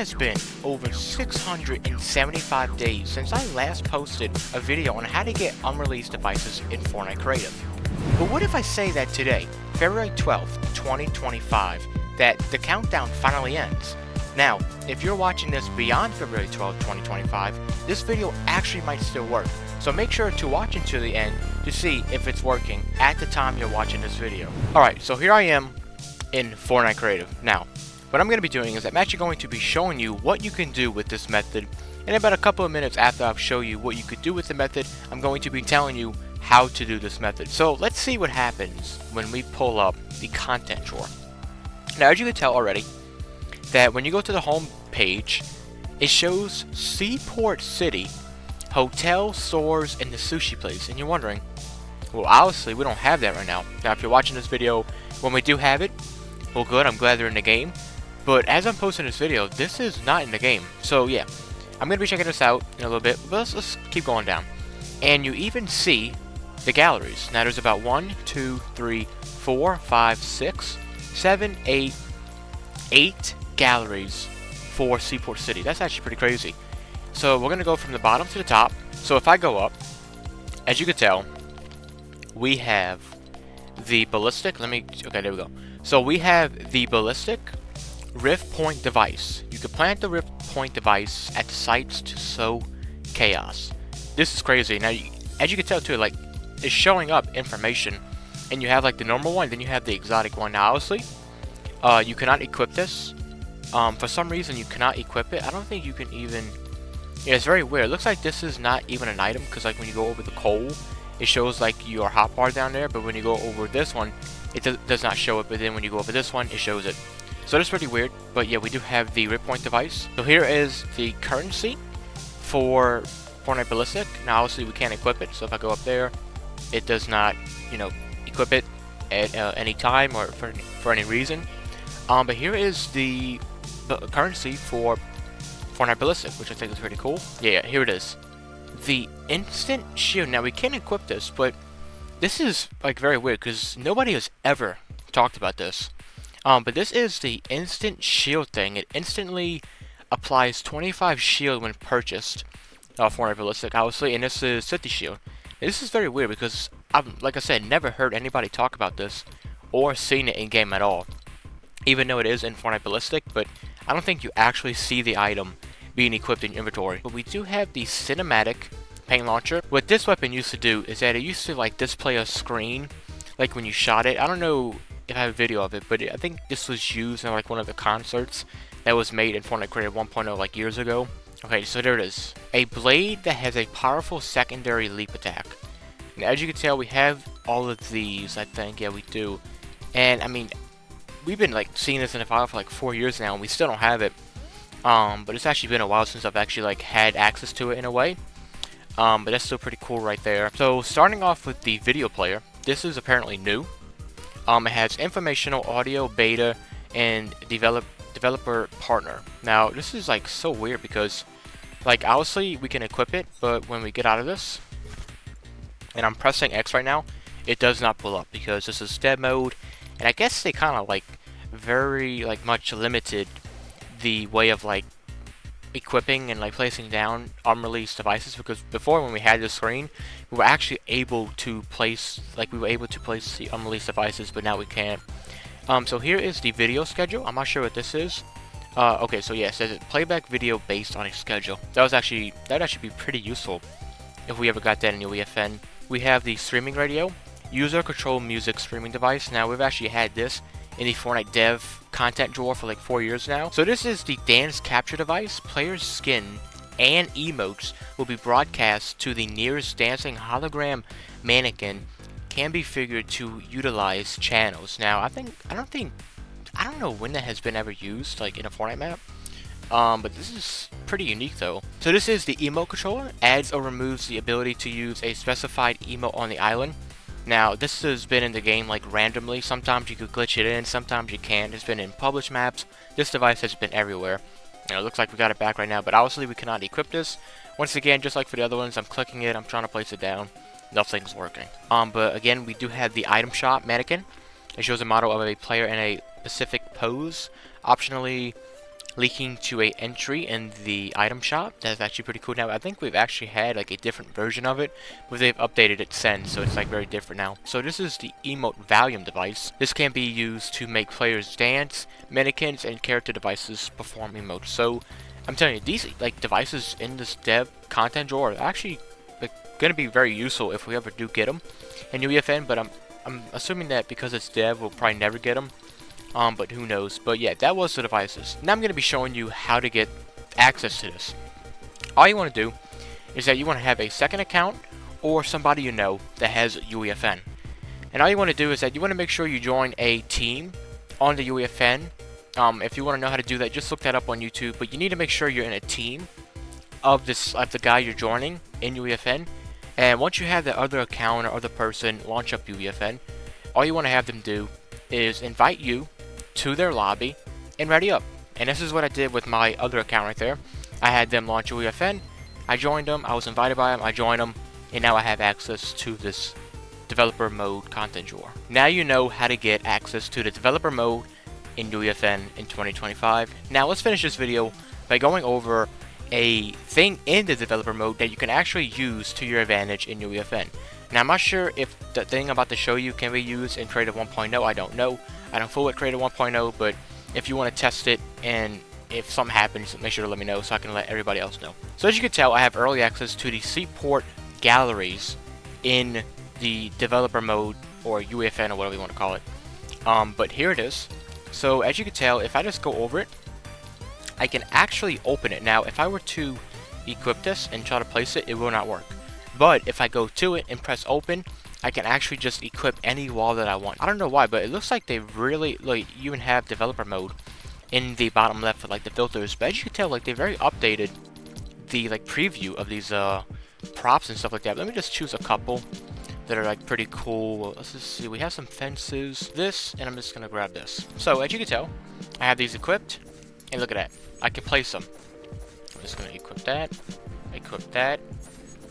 has been over 675 days since I last posted a video on how to get unreleased devices in Fortnite Creative. But what if I say that today, February 12th, 2025, that the countdown finally ends? Now, if you're watching this beyond February 12th, 2025, this video actually might still work. So make sure to watch until the end to see if it's working at the time you're watching this video. Alright, so here I am in Fortnite Creative. Now, what I'm going to be doing is I'm actually going to be showing you what you can do with this method. And about a couple of minutes after I've shown you what you could do with the method, I'm going to be telling you how to do this method. So let's see what happens when we pull up the content drawer. Now, as you can tell already, that when you go to the home page, it shows Seaport City, hotel, stores, and the sushi place. And you're wondering, well, obviously we don't have that right now. Now, if you're watching this video when we do have it, well, good, I'm glad they're in the game. But as I'm posting this video, this is not in the game. So yeah, I'm going to be checking this out in a little bit, but let's keep going down. And you even see the galleries. Now there's about 1, 2, 3, 4, 5, 6, 7, 8 galleries for Seaport City. That's actually pretty crazy. So we're going to go from the bottom to the top. So if I go up, as you can tell, we have the ballistic. Okay, there we go. So we have the ballistic Rift Point device. You can plant the Rift Point device at the sites to sow chaos. This is crazy. Now, as you can tell too, like, it's showing up information, and you have like the normal one, then you have the exotic one. Now, obviously, you cannot equip this. For some reason, you cannot equip it. I don't think you can even. Yeah, it's very weird. It looks like this is not even an item, because like when you go over the coal, it shows like your hotbar down there. But when you go over this one, it does not show it. But then when you go over this one, it shows it. So that's pretty weird, but yeah, we do have the Rift Point device. So here is the currency for Fortnite Ballistic. Now obviously we can't equip it, so if I go up there, it does not, equip it at any time or for any reason. But here is the currency for Fortnite Ballistic, which I think is pretty cool. Yeah, here it is. The instant shield. Now we can equip this, but this is like very weird because nobody has ever talked about this. But this is the instant shield thing. It instantly applies 25 shield when purchased for Ballistic, obviously, and this is 50 shield. And this is very weird because I've, like I said, never heard anybody talk about this or seen it in game at all. Even though it is in Fortnite Ballistic, but I don't think you actually see the item being equipped in your inventory. But we do have the cinematic paint launcher. What this weapon used to do is that it used to like display a screen, like when you shot it. I don't know if I have a video of it, but I think this was used in like one of the concerts that was made in Fortnite Creative 1.0 like years ago. Okay, so there it is. A blade that has a powerful secondary leap attack. And as you can tell, we have all of these, I think. Yeah, we do. And I mean, we've been like seeing this in the file for like 4 years now, and we still don't have it. But it's actually been a while since I've actually like had access to it in a way. But that's still pretty cool right there. So starting off with the video player, this is apparently new. It has informational, audio, beta, and developer partner. Now, this is like so weird because, like, obviously we can equip it, but when we get out of this, and I'm pressing X right now, it does not pull up because this is dev mode, and I guess they kind of like very like much limited the way of like equipping and like placing down unreleased devices, because before when we had this screen, we were actually able to place the unreleased devices, but now we can't. So here is the video schedule. I'm not sure what this is. Okay, so yeah, it says playback video based on a schedule. That would actually be pretty useful if we ever got that in UEFN. We have the streaming radio, user control music streaming device. Now we've actually had this in the Fortnite dev content drawer for like 4 years now. So this is the dance capture device. Players' skin and emotes will be broadcast to the nearest dancing hologram mannequin, can be figured to utilize channels. Now I don't know when that has been ever used like in a Fortnite map. But this is pretty unique though. So this is the emote controller. Adds or removes the ability to use a specified emote on the island. Now, this has been in the game like randomly. Sometimes you could glitch it in, sometimes you can't. It's been in published maps. This device has been everywhere. And it looks like we got it back right now, but obviously we cannot equip this. Once again, just like for the other ones, I'm clicking it, I'm trying to place it down. Nothing's working. But again, we do have the item shop mannequin. It shows a model of a player in a specific pose. Optionally, leaking to a entry in the item shop. That's actually pretty cool. Now I think we've actually had like a different version of it, but they've updated it since, so it's like very different now. So this is the emote volume device. This can be used to make players dance, mannequins, and character devices perform emotes. So I'm telling you, these like devices in this dev content drawer are actually like gonna be very useful if we ever do get them in UEFN. But I'm assuming that because it's dev, we'll probably never get them. But who knows. But yeah, that was the devices. Now I'm going to be showing you how to get access to this. All you want to do is that you want to have a second account or somebody you know that has UEFN. And all you want to do is that you want to make sure you join a team on the UEFN. If you want to know how to do that, just look that up on YouTube. But you need to make sure you're in a team of the guy you're joining in UEFN. And once you have the other account or other person launch up UEFN, all you want to have them do is invite you to their lobby and ready up. And this is what I did with my other account right there. I had them launch UEFN, I joined them, I was invited by them, I joined them, and now I have access to this developer mode content drawer. Now you know how to get access to the developer mode in UEFN in 2025. Now let's finish this video by going over a thing in the developer mode that you can actually use to your advantage in UEFN. Now I'm not sure if the thing I'm about to show you can be used in Creative 1.0, I don't know. I don't fool with Creative 1.0, but if you want to test it and if something happens, make sure to let me know so I can let everybody else know. So as you can tell, I have early access to the Seaport galleries in the developer mode, or UEFN, or whatever you want to call it. But here it is. So as you can tell, if I just go over it, I can actually open it. Now if I were to equip this and try to place it, it will not work. But if I go to it and press open, I can actually just equip any wall that I want. I don't know why, but it looks like they really, like, even have developer mode in the bottom left for like the filters. But as you can tell, like, they very updated the like preview of these props and stuff like that. Let me just choose a couple that are like pretty cool. Let's just see. We have some fences, this, and I'm just gonna grab this. So as you can tell, I have these equipped, and look at that. I can place them. I'm just gonna equip that,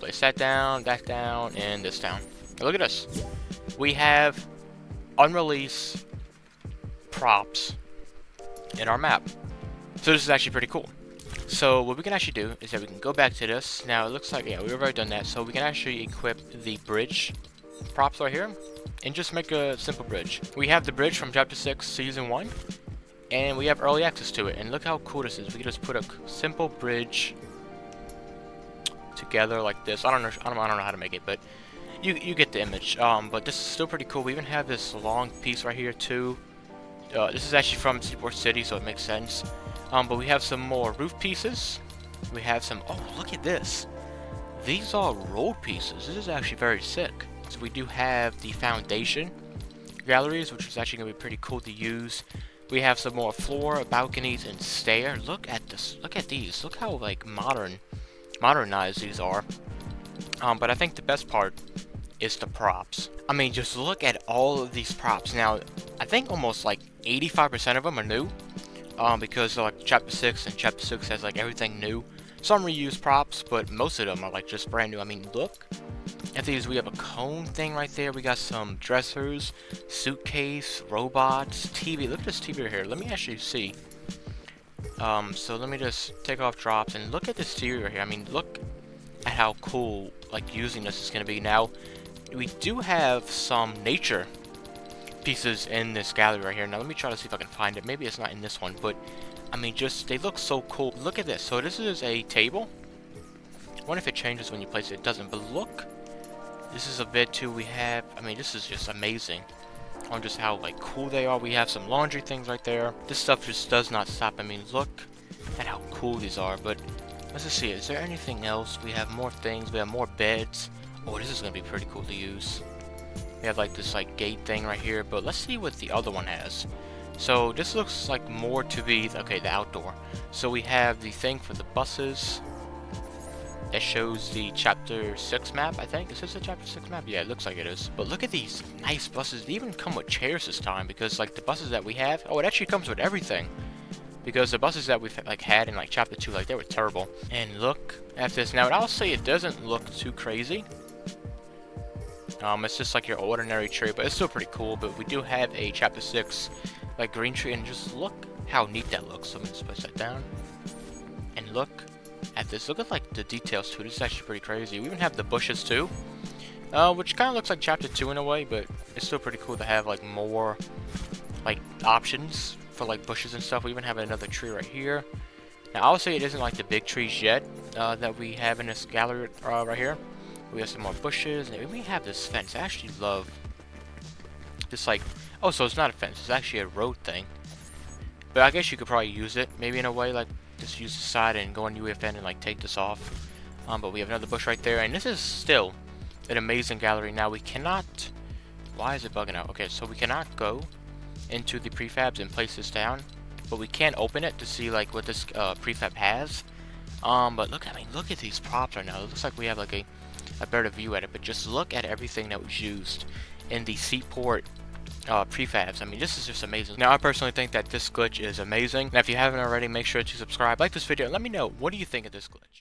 place that down, and this down. Look at this. We have unreleased props in our map. So this is actually pretty cool. So what we can actually do is that we can go back to this. Now it looks like, yeah, we've already done that. So we can actually equip the bridge props right here and just make a simple bridge. We have the bridge from Chapter 6, Season 1. And we have early access to it. And look how cool this is. We can just put a simple bridge together like this. I don't know how to make it, but you get the image. But this is still pretty cool. We even have this long piece right here too. This is actually from Seaport City, so it makes sense. But we have some more roof pieces. We have some, oh, look at this. These are road pieces. This is actually very sick. So we do have the foundation galleries, which is actually going to be pretty cool to use. We have some more floor, balconies, and stair. Look at this. Look at these. Look how like modernized these are. But I think the best part is the props. I mean, just look at all of these props. Now, I think almost like 85% of them are new. Because like Chapter 6 and Chapter 6 has like everything new. Some reused props, but most of them are like just brand new. I mean, look at these. We have a cone thing right there. We got some dressers, suitcase, robots, TV. Look at this TV right here. Let me actually see. So let me just take off drops and look at this TV right here. I mean, look at how cool like using this is going to be. Now, we do have some nature pieces in this gallery right here. Now let me try to see if I can find it. Maybe it's not in this one, but I mean, just they look so cool. Look at this. So this is a table. I wonder if it changes when you place it. It doesn't, but look, this is a bed too. We have, I mean, this is just amazing on just how like cool they are. We have some laundry things right there. This stuff just does not stop. I mean, look at how cool these are. But let's just see, is there anything else? We have more things. We have more beds. Oh, this is gonna be pretty cool to use. We have like this like gate thing right here, but let's see what the other one has. So this looks like more to be, okay, the outdoor. So we have the thing for the buses that shows the Chapter 6 map, I think. Is this a Chapter 6 map? Yeah, it looks like it is. But look at these nice buses. They even come with chairs this time, because like the buses that we have, oh, it actually comes with everything. Because the buses that we've like had in like Chapter 2, like they were terrible. And look at this. Now, I'll say it doesn't look too crazy. It's just like your ordinary tree, but it's still pretty cool. But we do have a Chapter 6 like green tree, and just look how neat that looks. So I'm gonna just place that down and look at this. Look at like the details too. This is actually pretty crazy. We even have the bushes too, which kind of looks like chapter 2 in a way, but it's still pretty cool to have like more like options for like bushes and stuff. We even have another tree right here. Now I would say it isn't like the big trees yet that we have in this gallery right here. We have some more bushes, and we have this fence. I actually love this, like, oh, so it's not a fence, it's actually a road thing. But I guess you could probably use it, maybe in a way, like, just use the side and go on UEFN and, like, take this off. But we have another bush right there, and this is still an amazing gallery. Now, we cannot, why is it bugging out? Okay, so we cannot go into the prefabs and place this down, but we can open it to see, like, what this prefab has. But look, I mean, look at these props right now. It looks like we have, like, a better view at it, but just look at everything that was used in the seatport prefabs. I mean, this is just amazing. Now, I personally think that this glitch is amazing. Now, if you haven't already, make sure to subscribe, like this video, and let me know, what do you think of this glitch?